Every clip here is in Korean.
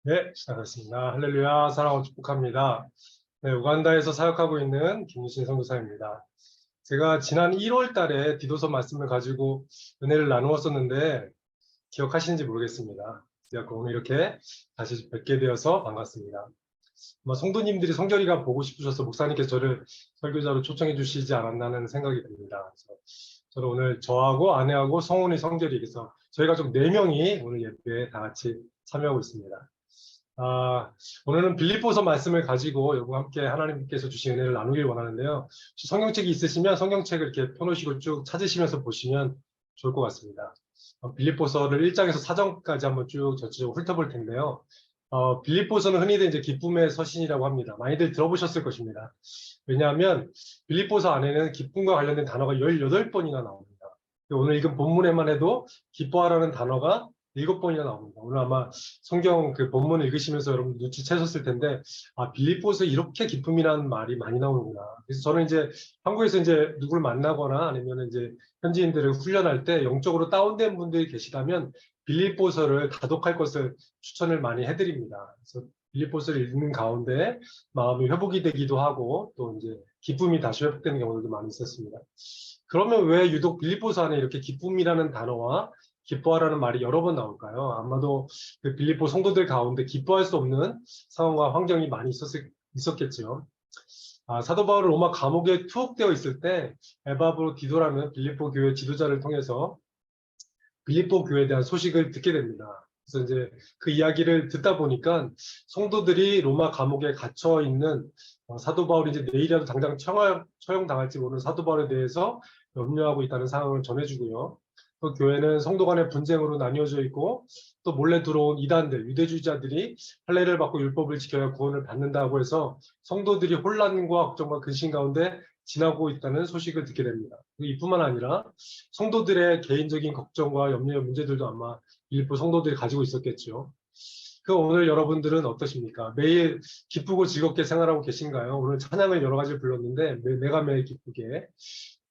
네, 시작하겠습니다. 할렐루야, 사랑하고 축복합니다. 네, 우간다에서 사역하고 있는 김유신 선교사입니다. 제가 지난 1월 달에 디도서 말씀을 가지고 은혜를 나누었었는데 기억하시는지 모르겠습니다. 제가 오늘 이렇게 다시 뵙게 되어서 반갑습니다. 성도님들이 성결이가 보고 싶으셔서 목사님께서 저를 설교자로 초청해 주시지 않았나는 생각이 듭니다. 그래서 저는 오늘 저하고 아내하고 성훈이 성결이 그래서 저희가 좀 4명이 오늘 예배에 다 같이 참여하고 있습니다. 오늘은 빌립보서 말씀을 가지고 여러분과 함께 하나님께서 주신 은혜를 나누길 원하는데요. 혹시 성경책이 있으시면 성경책을 이렇게 펴놓으시고 쭉 찾으시면서 보시면 좋을 것 같습니다. 빌립보서를 1장에서 4장까지 한번 쭉 전체적으로 훑어볼 텐데요. 빌립보서는 흔히들 이제 기쁨의 서신이라고 합니다. 많이들 들어보셨을 것입니다. 왜냐하면 빌립보서 안에는 기쁨과 관련된 단어가 18번이나 나옵니다. 오늘 읽은 본문에만 해도 기뻐하라는 단어가 7번이나 나옵니다. 오늘 아마 성경 그 본문을 읽으시면서 여러분 눈치채셨을 텐데, 빌립보서 이렇게 기쁨이라는 말이 많이 나오는구나. 그래서 저는 이제 한국에서 이제 누구를 만나거나 아니면 이제 현지인들을 훈련할 때 영적으로 다운된 분들이 계시다면 빌립보서를 다독할 것을 추천을 많이 해드립니다. 그래서 빌립보서를 읽는 가운데 마음이 회복이 되기도 하고 또 이제 기쁨이 다시 회복되는 경우도 많이 있었습니다. 그러면 왜 유독 빌립보서 안에 이렇게 기쁨이라는 단어와 기뻐하라는 말이 여러 번 나올까요? 아마도 그 빌립보 성도들 가운데 기뻐할 수 없는 상황과 환경이 많이 있었겠죠. 사도 바울은 로마 감옥에 투옥되어 있을 때 에바브로 디도라는 빌립보 교회 지도자를 통해서 빌립보 교회에 대한 소식을 듣게 됩니다. 그래서 이제 그 이야기를 듣다 보니까 성도들이 로마 감옥에 갇혀 있는 사도 바울이 이제 내일이라도 당장 처형당할지 모르는 사도 바울에 대해서 염려하고 있다는 상황을 전해주고요. 또 교회는 성도 간의 분쟁으로 나뉘어져 있고 또 몰래 들어온 이단들, 유대주의자들이 할례를 받고 율법을 지켜야 구원을 받는다고 해서 성도들이 혼란과 걱정과 근심 가운데 지나고 있다는 소식을 듣게 됩니다. 이뿐만 아니라 성도들의 개인적인 걱정과 염려의 문제들도 아마 일부 성도들이 가지고 있었겠죠. 오늘 여러분들은 어떠십니까? 매일 기쁘고 즐겁게 생활하고 계신가요? 오늘 찬양을 여러 가지 불렀는데 내가 매일 기쁘게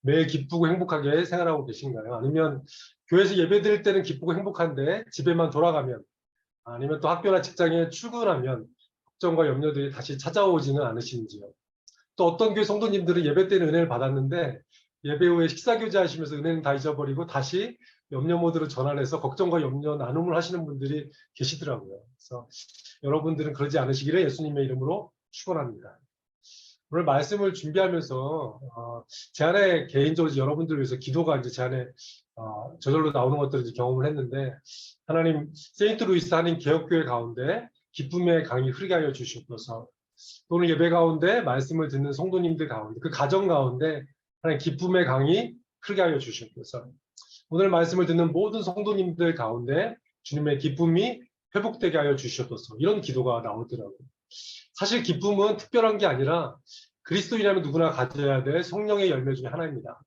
매일 기쁘고 행복하게 생활하고 계신가요? 아니면 교회에서 예배 드릴 때는 기쁘고 행복한데 집에만 돌아가면 아니면 또 학교나 직장에 출근하면 걱정과 염려들이 다시 찾아오지는 않으시는지요? 또 어떤 교회 성도님들은 예배 때는 은혜를 받았는데 예배 후에 식사 교제하시면서 은혜는 다 잊어버리고 다시 염려 모드로 전환해서 걱정과 염려 나눔을 하시는 분들이 계시더라고요. 그래서 여러분들은 그러지 않으시기를 예수님의 이름으로 축원합니다. 오늘 말씀을 준비하면서 제 안에 개인적으로 여러분들을 위해서 기도가 이제 제 안에 저절로 나오는 것들을 이제 경험을 했는데 하나님 세인트 루이스 한인 개혁교회 가운데 기쁨의 강이 흐르게 하여 주시옵소서. 오늘 예배 가운데 말씀을 듣는 성도님들 가운데 그 가정 가운데 하나님 기쁨의 강이 흐르게 하여 주시옵소서. 오늘 말씀을 듣는 모든 성도님들 가운데 주님의 기쁨이 회복되게 하여 주시옵소서. 이런 기도가 나오더라고요. 사실 기쁨은 특별한 게 아니라 그리스도인이라면 누구나 가져야 될 성령의 열매 중에 하나입니다.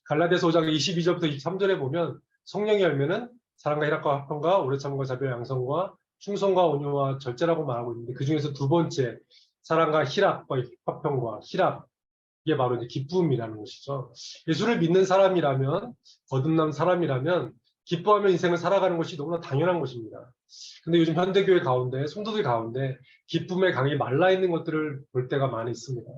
갈라디아서 5장 22절부터 23절에 보면 성령의 열매는 사랑과 희락과 화평과 오래 참과 자비와 양성과 충성과 온유와 절제라고 말하고 있는데 그 중에서 두 번째 사랑과 희락과 화평과 희락 이게 바로 이제 기쁨이라는 것이죠. 예수를 믿는 사람이라면 거듭난 사람이라면 기뻐하며 인생을 살아가는 것이 너무나 당연한 것입니다. 근데 요즘 현대교회 가운데 성도들 가운데 기쁨의 강이 말라 있는 것들을 볼 때가 많이 있습니다.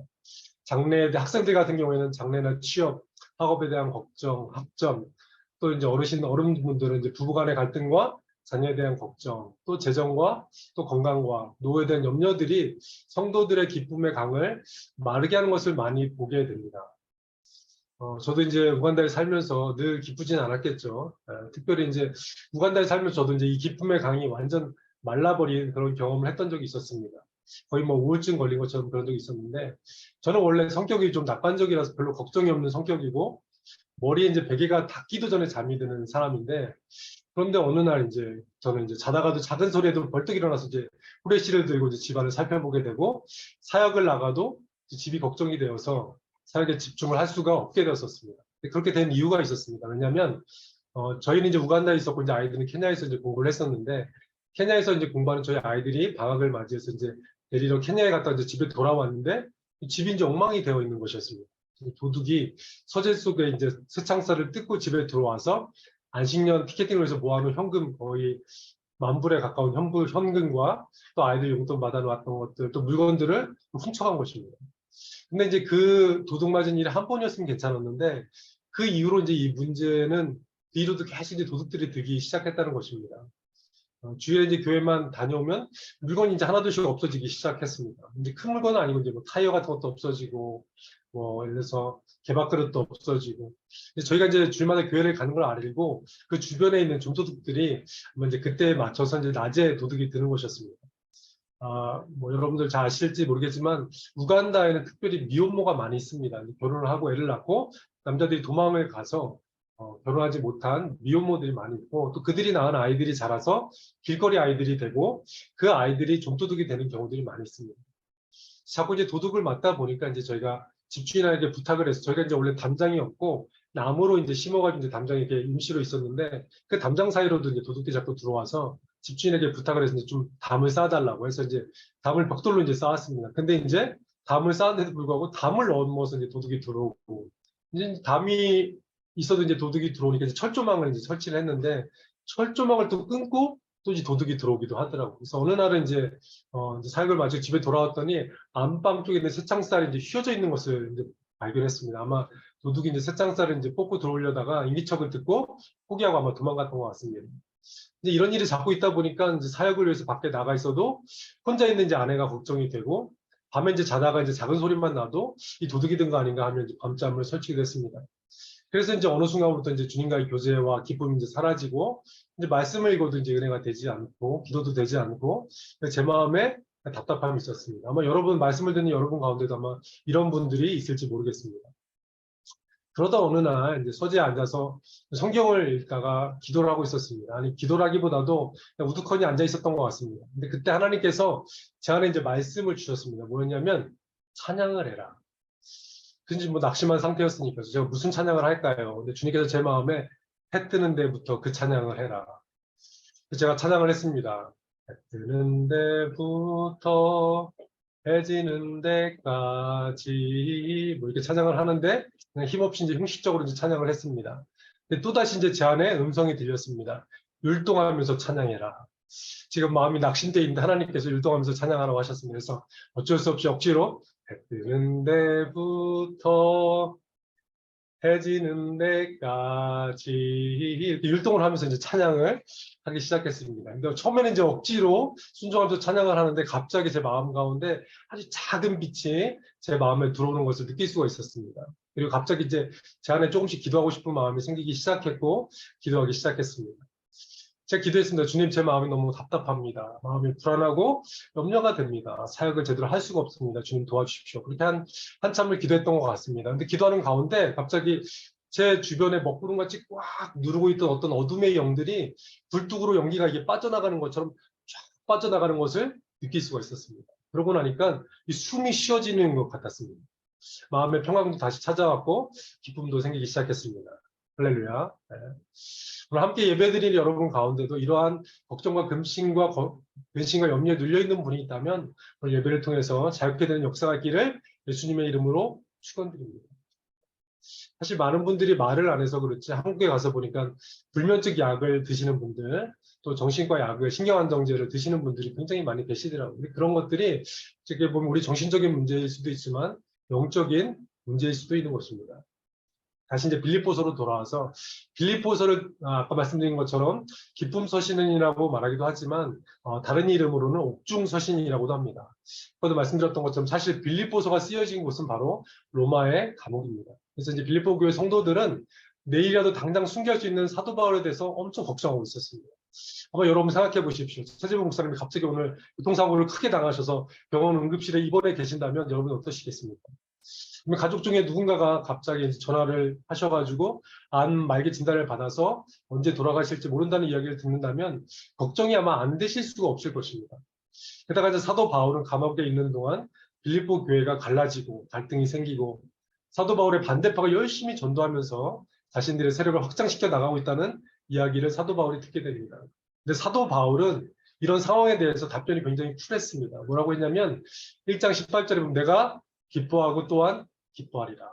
장래 학생들 같은 경우에는 장래나 취업, 학업에 대한 걱정, 학점, 또 이제 어른분들은 이제 부부간의 갈등과 자녀에 대한 걱정, 또 재정과 또 건강과 노후에 대한 염려들이 성도들의 기쁨의 강을 마르게 하는 것을 많이 보게 됩니다. 저도 이제 우간다에 살면서 늘 기쁘진 않았겠죠. 특별히 이제 우간다에 살면서 저도 이제 이 기쁨의 강이 완전 말라버린 그런 경험을 했던 적이 있었습니다. 거의 뭐 우울증 걸린 것처럼 그런 적이 있었는데 저는 원래 성격이 좀 낙관적이라서 별로 걱정이 없는 성격이고 머리에 이제 베개가 닿기도 전에 잠이 드는 사람인데 그런데 어느 날 이제 저는 이제 자다가도 작은 소리에도 벌떡 일어나서 이제 후레쉬를 들고 이제 집안을 살펴보게 되고 사역을 나가도 집이 걱정이 되어서 사역에 집중을 할 수가 없게 되었었습니다. 그렇게 된 이유가 있었습니다. 왜냐하면 저희는 이제 우간다에 있었고 이제 아이들은 케냐에서 이제 공부를 했었는데 케냐에서 이제 공부하는 저희 아이들이 방학을 맞이해서 이제 데리러 케냐에 갔다 이제 집에 돌아왔는데 집이 이제 엉망이 되어 있는 것이었습니다. 도둑이 서재 속에 이제 쇠창살을 뜯고 집에 들어와서 안식년 티켓팅을 해서 모아놓은 현금 거의 만불에 가까운 현금과 또 아이들 용돈 받아놨던 것들, 또 물건들을 훔쳐간 것입니다. 근데 이제 그 도둑 맞은 일이 한 번이었으면 괜찮았는데 그 이후로 이제 이 문제는 뒤로도 계속 이제 도둑들이 들기 시작했다는 것입니다. 주일에 이제 교회만 다녀오면 물건이 이제 하나둘씩 없어지기 시작했습니다. 이제 큰 물건은 아니고 이제 뭐 타이어 같은 것도 없어지고, 뭐 예를 들어서 개밥 그릇도 없어지고. 저희가 이제 주일마다 교회를 가는 걸 알고 그 주변에 있는 좀도둑들이 이제 그때에 맞춰서 이제 낮에 도둑이 드는 것이었습니다. 뭐 여러분들 잘 아실지 모르겠지만 우간다에는 특별히 미혼모가 많이 있습니다. 결혼을 하고 애를 낳고 남자들이 도망을 가서 결혼하지 못한 미혼모들이 많이 있고 또 그들이 낳은 아이들이 자라서 길거리 아이들이 되고 그 아이들이 좀도둑이 되는 경우들이 많이 있습니다. 자꾸 이제 도둑을 맞다 보니까 이제 저희가 집주인에게 부탁을 해서 저희가 이제 원래 담장이 없고 나무로 이제 심어가지고 이제 담장이 이렇게 임시로 있었는데 그 담장 사이로도 이제 도둑들이 자꾸 들어와서 집주인에게 부탁을 해서 이제 좀 담을 쌓아달라고 해서 이제 담을 벽돌로 이제 쌓았습니다. 근데 이제 담을 쌓았는데도 불구하고 담을 넘어서 이제 도둑이 들어오고 이제 담이 있어도 이제 도둑이 들어오니까 이제 철조망을 이제 설치를 했는데 철조망을 또 끊고 또 이제 도둑이 들어오기도 하더라고요. 그래서 어느 날은 이제 사역을 마치고 집에 돌아왔더니 안방 쪽에 있는 새창살이 이제 휘어져 있는 것을 이제 발견했습니다. 아마 도둑이 이제 새창살을 이제 뽑고 들어오려다가 인기척을 듣고 포기하고 아마 도망갔던 것 같습니다. 이제 이런 일이 자꾸 있다 보니까 이제 사역을 위해서 밖에 나가 있어도 혼자 있는 이제 아내가 걱정이 되고 밤에 이제 자다가 이제 작은 소리만 나도 이 도둑이 든 거 아닌가 하면 이제 밤잠을 설치게 됐습니다. 그래서 이제 어느 순간부터 이제 주님과의 교제와 기쁨이 이제 사라지고 이제 말씀을 읽어도 이제 은혜가 되지 않고 기도도 되지 않고 제 마음에 답답함이 있었습니다. 아마 여러분 말씀을 듣는 여러분 가운데도 아마 이런 분들이 있을지 모르겠습니다. 그러다 어느 날 이제 서재에 앉아서 성경을 읽다가 기도를 하고 있었습니다. 아니 기도라기보다도 그냥 우두커니 앉아 있었던 것 같습니다. 근데 그때 하나님께서 제 안에 이제 말씀을 주셨습니다. 뭐였냐면 찬양을 해라. 그런지 뭐 낙심한 상태였으니까 제가 무슨 찬양을 할까요? 근데 주님께서 제 마음에 해 뜨는 데부터 그 찬양을 해라. 그래서 제가 찬양을 했습니다. 해 뜨는 데부터 해 지는 데까지 뭐 이렇게 찬양을 하는데 그냥 힘없이 이제 형식적으로 이제 찬양을 했습니다. 근데 또다시 이제 제 안에 음성이 들렸습니다. 율동하면서 찬양해라. 지금 마음이 낙심돼 있는데 하나님께서 율동하면서 찬양하라고 하셨습니다. 그래서 어쩔 수 없이 억지로 해 뜨는 데부터 해 지는 데까지 이렇게 율동을 하면서 이제 찬양을 하기 시작했습니다. 근데 처음에는 이제 억지로 순종하면서 찬양을 하는데 갑자기 제 마음 가운데 아주 작은 빛이 제 마음에 들어오는 것을 느낄 수가 있었습니다. 그리고 갑자기 이제 제 안에 조금씩 기도하고 싶은 마음이 생기기 시작했고 기도하기 시작했습니다. 제가 기도했습니다. 주님, 제 마음이 너무 답답합니다. 마음이 불안하고 염려가 됩니다. 사역을 제대로 할 수가 없습니다. 주님 도와주십시오. 그렇게 한참을 기도했던 것 같습니다. 근데 기도하는 가운데 갑자기 제 주변에 먹구름같이 꽉 누르고 있던 어떤 어둠의 영들이 불뚝으로 연기가 이게 빠져나가는 것처럼 쫙 빠져나가는 것을 느낄 수가 있었습니다. 그러고 나니까 이 숨이 쉬어지는 것 같았습니다. 마음의 평안도 다시 찾아왔고 기쁨도 생기기 시작했습니다. 할렐루야. 네. 오늘 함께 예배드릴 여러분 가운데도 이러한 걱정과 근심과 염려에 눌려있는 분이 있다면 오늘 예배를 통해서 자유케 되는 역사가 있기를 예수님의 이름으로 축원드립니다. 사실 많은 분들이 말을 안 해서 그렇지 한국에 가서 보니까 불면증 약을 드시는 분들 또 정신과 약을 신경안정제를 드시는 분들이 굉장히 많이 계시더라고요. 그런 것들이 어떻게 보면 우리 정신적인 문제일 수도 있지만 영적인 문제일 수도 있는 것입니다. 다시 이제 빌립보서로 돌아와서 빌립보서를 아까 말씀드린 것처럼 기쁨 서신이라고 말하기도 하지만 다른 이름으로는 옥중 서신이라고도 합니다. 아까도 말씀드렸던 것처럼 사실 빌립보서가 쓰여진 곳은 바로 로마의 감옥입니다. 그래서 이제 빌립보 교회 성도들은 내일이라도 당장 순교할 수 있는 사도 바울에 대해서 엄청 걱정하고 있었습니다. 아마 여러분 생각해 보십시오. 최재봉 목사님이 갑자기 오늘 교통사고를 크게 당하셔서 병원 응급실에 입원해 계신다면 여러분 어떠시겠습니까? 가족 중에 누군가가 갑자기 전화를 하셔가지고 암 말기 진단을 받아서 언제 돌아가실지 모른다는 이야기를 듣는다면 걱정이 아마 안 되실 수가 없을 것입니다. 게다가 이제 사도 바울은 감옥에 있는 동안 빌립보 교회가 갈라지고 갈등이 생기고 사도 바울의 반대파가 열심히 전도하면서 자신들의 세력을 확장시켜 나가고 있다는 이야기를 사도 바울이 듣게 됩니다. 근데 사도 바울은 이런 상황에 대해서 답변이 굉장히 쿨했습니다. 뭐라고 했냐면 1장 18절에 보면 내가 기뻐하고 또한 기뻐하리라.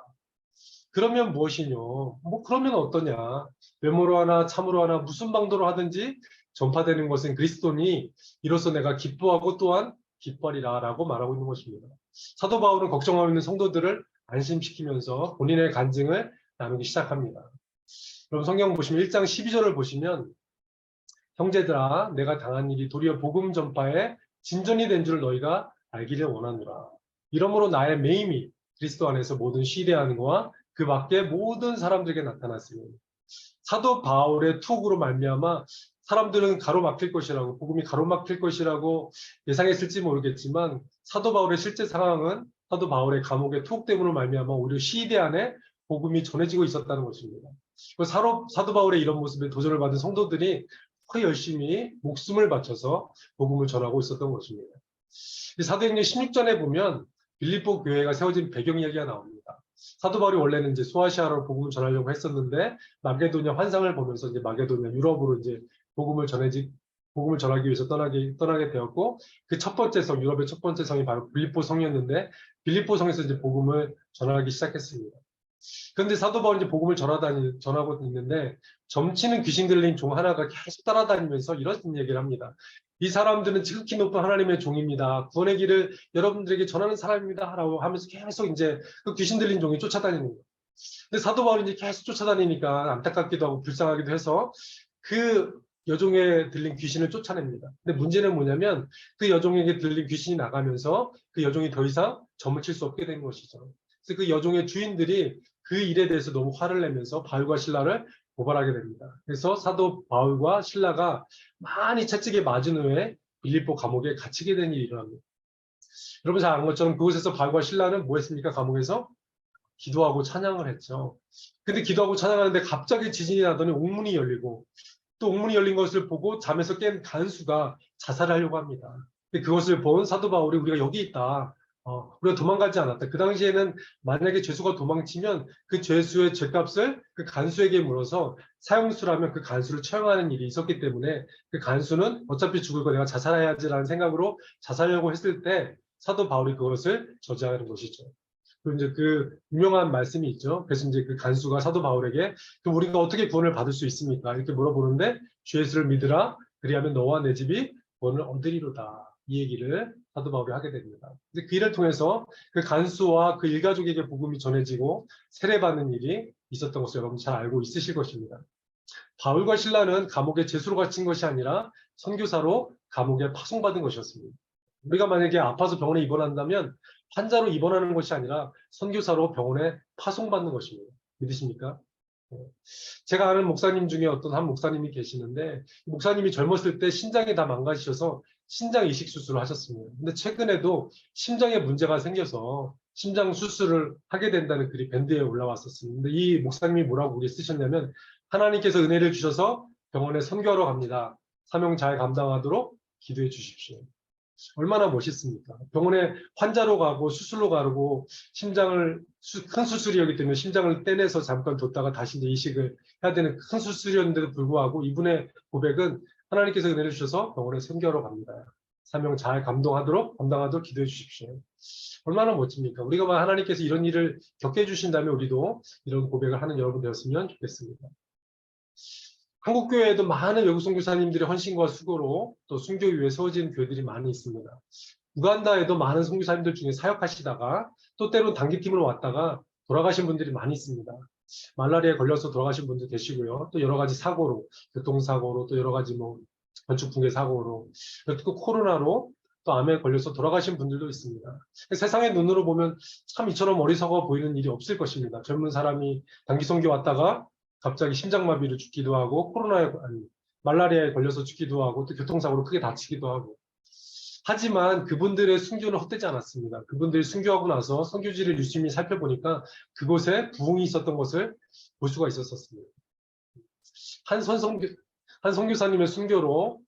그러면 무엇이뇨? 뭐 그러면 어떠냐? 외모로 하나 참으로 하나 무슨 방도로 하든지 전파되는 것은 그리스도니 이로써 내가 기뻐하고 또한 기뻐하리라 라고 말하고 있는 것입니다. 사도 바울은 걱정하고 있는 성도들을 안심시키면서 본인의 간증을 나누기 시작합니다. 그럼 성경 보시면 1장 12절을 보시면 형제들아 내가 당한 일이 도리어 복음 전파에 진전이 된 줄 너희가 알기를 원하노라. 이러므로 나의 매임이 그리스도 안에서 모든 시대하는 것과 그 밖에 모든 사람들에게 나타났으니 사도 바울의 투옥으로 말미암아 사람들은 가로막힐 것이라고 복음이 가로막힐 것이라고 예상했을지 모르겠지만 사도 바울의 실제 상황은 사도 바울의 감옥의 투옥 때문으로 말미암아 오히려 시대 안에 복음이 전해지고 있었다는 것입니다. 사도 바울의 이런 모습에 도전을 받은 성도들이 더 열심히 목숨을 바쳐서 복음을 전하고 있었던 것입니다. 사도행전 16장에 보면 빌립보 교회가 세워진 배경 이야기가 나옵니다. 사도 바울이 원래는 이제 소아시아로 복음을 전하려고 했었는데 마게도냐 환상을 보면서 이제 마게도냐 유럽으로 이제 복음을 전하기 위해서 떠나게 되었고 그 첫 번째 성 유럽의 첫 번째 성이 바로 빌립보 성이었는데 빌립보 성에서 이제 복음을 전하기 시작했습니다. 그런데 사도 바울이 이제 복음을 전하고 있는데 점치는 귀신 들린 종 하나가 계속 따라다니면서 이런 얘기를 합니다. 이 사람들은 지극히 높은 하나님의 종입니다. 구원의 길을 여러분들에게 전하는 사람입니다. 라고 하면서 계속 이제 그 귀신 들린 종이 쫓아다니는 거예요. 근데 사도 바울이 이제 계속 쫓아다니니까 안타깝기도 하고 불쌍하기도 해서 그 여종에 들린 귀신을 쫓아냅니다. 근데 문제는 뭐냐면 그 여종에게 들린 귀신이 나가면서 그 여종이 더 이상 점을 칠 수 없게 된 것이죠. 그래서 그 여종의 주인들이 그 일에 대해서 너무 화를 내면서 바울과 신라를 고발하게 됩니다. 그래서 사도 바울과 신라가 많이 채찍에 맞은 후에 빌립보 감옥에 갇히게 된 일이 일어납니다. 여러분 잘 아는 것처럼 그곳에서 바울과 신라는 뭐 했습니까? 감옥에서 기도하고 찬양을 했죠. 근데 기도하고 찬양하는데 갑자기 지진이 나더니 옥문이 열리고 또 옥문이 열린 것을 보고 잠에서 깬 간수가 자살하려고 합니다. 근데 그것을 본 사도 바울이 우리가 여기 있다. 우리가 도망가지 않았다. 그 당시에는 만약에 죄수가 도망치면 그 죄수의 죄값을 그 간수에게 물어서 사형수라면 그 간수를 처형하는 일이 있었기 때문에 그 간수는 어차피 죽을 거 내가 자살해야지라는 생각으로 자살하려고 했을 때 사도 바울이 그것을 저지하는 것이죠. 그리고 이제 그 유명한 말씀이 있죠. 그래서 이제 그 간수가 사도 바울에게 그럼 우리가 어떻게 구원을 받을 수 있습니까? 이렇게 물어보는데 주 예수를 믿으라. 그리하면 너와 내 집이 구원을 얻으리로다. 이 얘기를 사도 바울이 하게 됩니다. 근데 그 일을 통해서 그 간수와 그 일가족에게 복음이 전해지고 세례받는 일이 있었던 것을 여러분 잘 알고 있으실 것입니다. 바울과 신라는 감옥에 제수로 갇힌 것이 아니라 선교사로 감옥에 파송받은 것이었습니다. 우리가 만약에 아파서 병원에 입원한다면 환자로 입원하는 것이 아니라 선교사로 병원에 파송받는 것입니다. 믿으십니까? 제가 아는 목사님 중에 어떤 한 목사님이 계시는데 목사님이 젊었을 때 신장이 다 망가지셔서 신장 이식 수술을 하셨습니다. 근데 최근에도 심장에 문제가 생겨서 심장 수술을 하게 된다는 글이 밴드에 올라왔었습니다. 근데 이 목사님이 뭐라고 거기에 쓰셨냐면 하나님께서 은혜를 주셔서 병원에 선교하러 갑니다. 사명 잘 감당하도록 기도해 주십시오. 얼마나 멋있습니까? 병원에 환자로 가고 수술로 가고 큰 수술이었기 때문에 심장을 떼내서 잠깐 뒀다가 다시 이제 이식을 해야 되는 큰 수술이었는데도 불구하고 이분의 고백은 하나님께서 은혜를 주셔서 병원에 선교하러 갑니다. 사명 잘 감당하도록 기도해 주십시오. 얼마나 멋집니까? 우리가 하나님께서 이런 일을 겪게 해주신다면 우리도 이런 고백을 하는 여러분 되었으면 좋겠습니다. 한국 교회에도 많은 외국 선교사님들의 헌신과 수고로 또 순교 위에 세워진 교회들이 많이 있습니다. 우간다에도 많은 선교사님들 중에 사역하시다가 또 때론 단기팀으로 왔다가 돌아가신 분들이 많이 있습니다. 말라리아에 걸려서 돌아가신 분들 계시고요. 또 여러 가지 사고로, 교통사고로, 또 여러 가지 건축 붕괴 사고로, 또 코로나로 또 암에 걸려서 돌아가신 분들도 있습니다. 세상의 눈으로 보면 참 이처럼 어리석어 보이는 일이 없을 것입니다. 젊은 사람이 단기 선교 왔다가 갑자기 심장마비로 죽기도 하고 말라리아에 걸려서 죽기도 하고 또 교통사고로 크게 다치기도 하고 하지만 그분들의 순교는 헛되지 않았습니다. 그분들이 순교하고 나서 선교지를 유심히 살펴보니까 그곳에 부흥이 있었던 것을 볼 수가 있었습니다. 한 선교사님의 순교로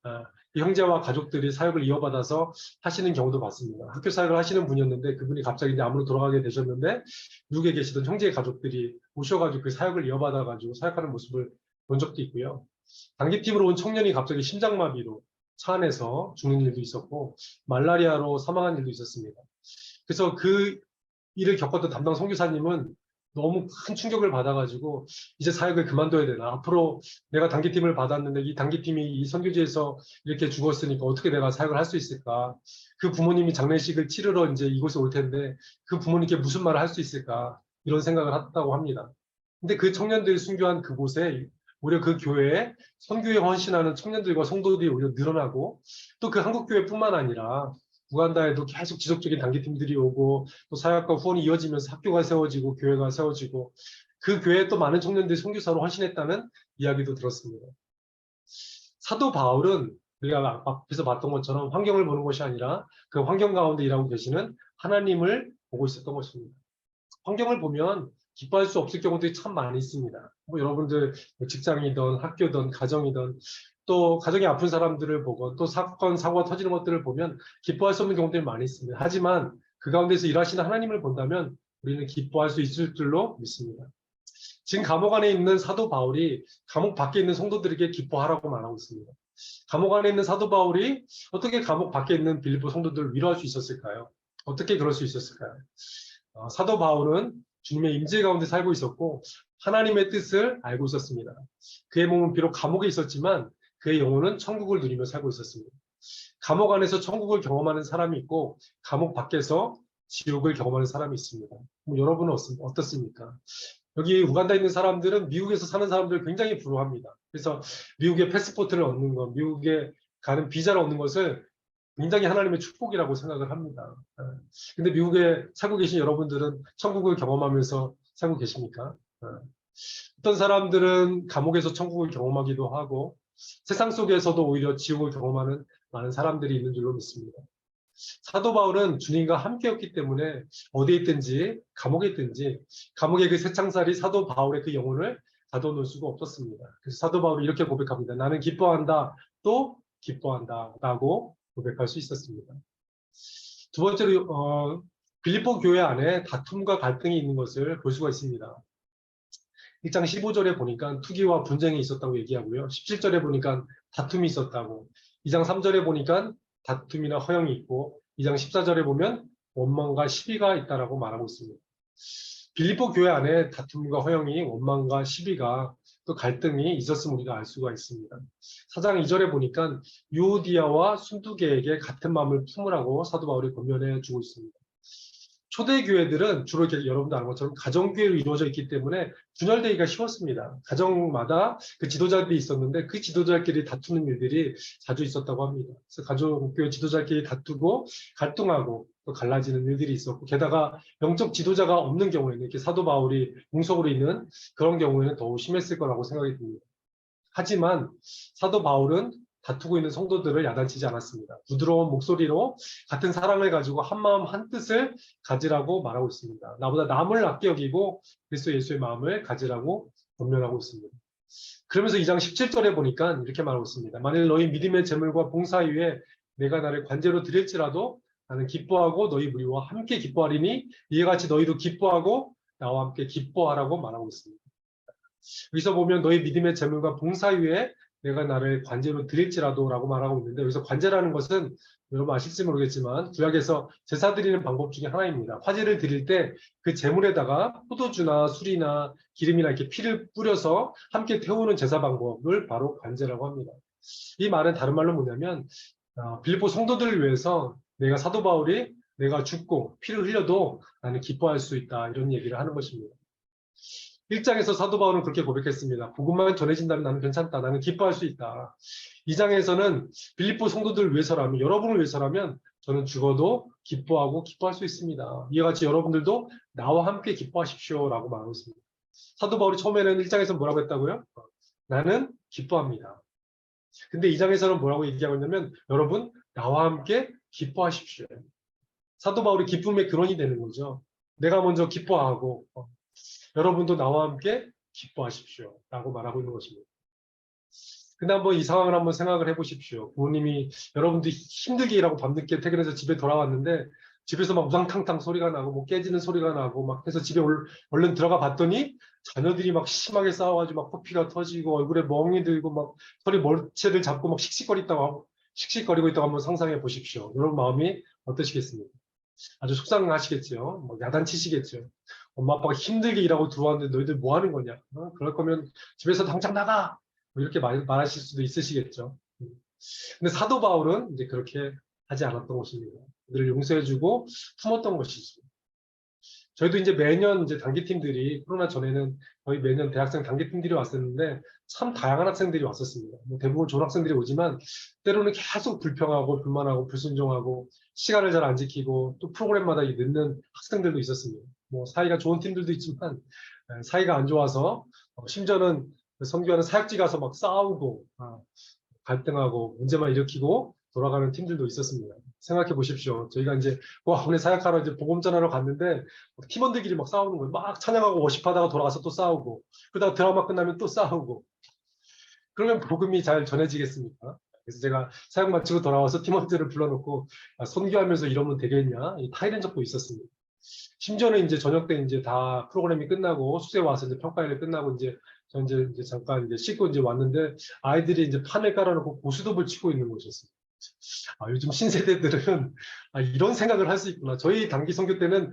이 형제와 가족들이 사역을 이어받아서 하시는 경우도 봤습니다. 학교 사역을 하시는 분이었는데 그분이 갑자기 이제 암으로 돌아가게 되셨는데 미국에 계시던 형제의 가족들이 오셔가지고 그 사역을 이어받아가지고 사역하는 모습을 본 적도 있고요. 단기팀으로 온 청년이 갑자기 심장마비로 차 안에서 죽는 일도 있었고 말라리아로 사망한 일도 있었습니다. 그래서 그 일을 겪었던 담당 선교사님은 너무 큰 충격을 받아가지고 이제 사역을 그만둬야 되나? 앞으로 내가 단기팀을 받았는데 이 단기팀이 이 선교지에서 이렇게 죽었으니까 어떻게 내가 사역을 할 수 있을까? 그 부모님이 장례식을 치르러 이제 이곳에 올 텐데 그 부모님께 무슨 말을 할 수 있을까? 이런 생각을 했다고 합니다. 근데 그 청년들이 순교한 그곳에 오히려 그 교회에 선교에 헌신하는 청년들과 성도들이 오히려 늘어나고 또 그 한국교회뿐만 아니라 우간다에도 계속 지속적인 단기팀들이 오고 또 사역과 후원이 이어지면서 학교가 세워지고 교회가 세워지고 그 교회에 또 많은 청년들이 선교사로 헌신했다는 이야기도 들었습니다. 사도 바울은 우리가 앞에서 봤던 것처럼 환경을 보는 것이 아니라 그 환경 가운데 일하고 계시는 하나님을 보고 있었던 것입니다. 환경을 보면 기뻐할 수 없을 경우들이 참 많이 있습니다. 뭐 여러분들 직장이든 학교든 가정이든 또 가정이 아픈 사람들을 보고 또 사건, 사고가 터지는 것들을 보면 기뻐할 수 없는 경우들이 많이 있습니다. 하지만 그 가운데서 일하시는 하나님을 본다면 우리는 기뻐할 수 있을 줄로 믿습니다. 지금 감옥 안에 있는 사도 바울이 감옥 밖에 있는 성도들에게 기뻐하라고 말하고 있습니다. 감옥 안에 있는 사도 바울이 어떻게 감옥 밖에 있는 빌립보 성도들을 위로할 수 있었을까요? 어떻게 그럴 수 있었을까요? 사도 바울은 주님의 임재 가운데 살고 있었고 하나님의 뜻을 알고 있었습니다. 그의 몸은 비록 감옥에 있었지만 그의 영혼은 천국을 누리며 살고 있었습니다. 감옥 안에서 천국을 경험하는 사람이 있고 감옥 밖에서 지옥을 경험하는 사람이 있습니다. 여러분은 어떻습니까? 여기 우간다에 있는 사람들은 미국에서 사는 사람들 굉장히 부러워합니다. 그래서 미국의 패스포트를 얻는 것, 미국에 가는 비자를 얻는 것을 굉장히 하나님의 축복이라고 생각을 합니다. 근데 미국에 살고 계신 여러분들은 천국을 경험하면서 살고 계십니까? 어떤 사람들은 감옥에서 천국을 경험하기도 하고 세상 속에서도 오히려 지옥을 경험하는 많은 사람들이 있는 줄로 믿습니다. 사도 바울은 주님과 함께였기 때문에 어디에 있든지 감옥에 있든지 감옥의 그 새창살이 사도 바울의 그 영혼을 가둬놓을 수가 없었습니다. 그래서 사도 바울이 이렇게 고백합니다. 나는 기뻐한다, 또 기뻐한다 라고 고백할 수 있었습니다. 두 번째로 빌립보 교회 안에 다툼과 갈등이 있는 것을 볼 수가 있습니다. 1장 15절에 보니까 투기와 분쟁이 있었다고 얘기하고요. 17절에 보니까 다툼이 있었다고. 2장 3절에 보니까 다툼이나 허영이 있고 2장 14절에 보면 원망과 시비가 있다라고 말하고 있습니다. 빌립보 교회 안에 다툼과 허영이, 원망과 시비가 또 갈등이 있었음을 우리가 알 수가 있습니다. 4장 2절에 보니까 유오디아와 순두계에게 같은 마음을 품으라고 사도 바울이 권면해 주고 있습니다. 초대 교회들은 주로 이렇게 여러분도 아는 것처럼 가정교회로 이루어져 있기 때문에 분열되기가 쉬웠습니다. 가정마다 그 지도자들이 있었는데 그 지도자끼리 다투는 일들이 자주 있었다고 합니다. 그래서 가정교회 지도자끼리 다투고 갈등하고 또 갈라지는 일들이 있었고 게다가 영적 지도자가 없는 경우에는 이렇게 사도 바울이 공석으로 있는 그런 경우에는 더욱 심했을 거라고 생각이 듭니다. 하지만 사도 바울은 다투고 있는 성도들을 야단치지 않았습니다. 부드러운 목소리로 같은 사랑을 가지고 한 마음 한 뜻을 가지라고 말하고 있습니다. 나보다 남을 아껴 여기고 그리스도 예수의 마음을 가지라고 권면하고 있습니다. 그러면서 2장 17절에 보니까 이렇게 말하고 있습니다. 만일 너희 믿음의 재물과 봉사 위에 내가 나를 관제로 드릴지라도 나는 기뻐하고 너희 무리와 함께 기뻐하리니 이와 같이 너희도 기뻐하고 나와 함께 기뻐하라고 말하고 있습니다. 여기서 보면 너희 믿음의 재물과 봉사 위에 내가 나를 관제로 드릴지라도 라고 말하고 있는데 여기서 관제라는 것은 여러분 아실지 모르겠지만 구약에서 제사 드리는 방법 중에 하나입니다. 화제를 드릴 때 그 재물에다가 포도주나 술이나 기름이나 이렇게 피를 뿌려서 함께 태우는 제사 방법을 바로 관제라고 합니다. 이 말은 다른 말로 뭐냐면 빌립보 성도들을 위해서 내가 사도 바울이 내가 죽고 피를 흘려도 나는 기뻐할 수 있다 이런 얘기를 하는 것입니다. 1장에서 사도 바울은 그렇게 고백했습니다. 복음만 전해진다면 나는 괜찮다. 나는 기뻐할 수 있다. 2장에서는 빌립보 성도들을 위해서라면 여러분을 위해서라면 저는 죽어도 기뻐하고 기뻐할 수 있습니다. 이와 같이 여러분들도 나와 함께 기뻐하십시오 라고 말하고 있습니다. 사도 바울이 처음에는 1장에서 뭐라고 했다고요? 나는 기뻐합니다. 근데 2장에서는 뭐라고 얘기하고 있냐면 여러분 나와 함께 기뻐하십시오. 사도 바울이 기쁨의 근원이 되는 거죠. 내가 먼저 기뻐하고 여러분도 나와 함께 기뻐하십시오 라고 말하고 있는 것입니다. 근데 한번 이 상황을 한번 생각을 해보십시오. 부모님이 여러분들이 힘들게 일하고 밤늦게 퇴근해서 집에 돌아왔는데 집에서 막 우당탕탕 소리가 나고 뭐 깨지는 소리가 나고 막 해서 집에 얼른 들어가 봤더니 자녀들이 막 심하게 싸워가지고 막 코피가 터지고 얼굴에 멍이 들고 막 서로 머리채를 잡고 막 씩씩거리고 있다고 한번 상상해 보십시오. 여러분 마음이 어떠시겠습니까? 아주 속상하시겠죠. 뭐 야단치시겠죠. 엄마 아빠가 힘들게 일하고 들어왔는데 너희들 뭐 하는 거냐? 그럴 거면 집에서 당장 나가! 뭐 이렇게 말하실 수도 있으시겠죠. 근데 사도 바울은 이제 그렇게 하지 않았던 것입니다. 그들을 용서해주고 품었던 것이죠. 저희도 이제 매년 이제 단기팀들이 코로나 전에는 거의 매년 대학생 단기팀들이 왔었는데 참 다양한 학생들이 왔었습니다. 뭐 대부분 좋은 학생들이 오지만 때로는 계속 불평하고 불만하고 불순종하고 시간을 잘 안 지키고 또 프로그램마다 늦는 학생들도 있었습니다. 뭐 사이가 좋은 팀들도 있지만 사이가 안 좋아서 심지어는 선교하는 사역지 가서 막 싸우고 갈등하고 문제만 일으키고 돌아가는 팀들도 있었습니다. 생각해 보십시오. 저희가 이제 오늘 사역하러 이제 복음 전하러 갔는데 팀원들끼리 막 싸우는 거예요. 막 찬양하고 워십하다가 돌아가서 또 싸우고 그러다가 드라마 끝나면 또 싸우고 그러면 복음이 잘 전해지겠습니까? 그래서 제가 사역 마치고 돌아와서 팀원들을 불러놓고 선교하면서 이러면 되겠냐 타이른 적도 있었습니다. 심지어는 이제 저녁 때 이제 다 프로그램이 끝나고 숙소에 와서 이제 평가일이 끝나고 이제 저 이제 잠깐 이제 씻고 이제 왔는데 아이들이 이제 판을 깔아놓고 고스톱을 치고 있는 것이었어요. 요즘 신세대들은 이런 생각을 할 수 있구나. 저희 단기 선교 때는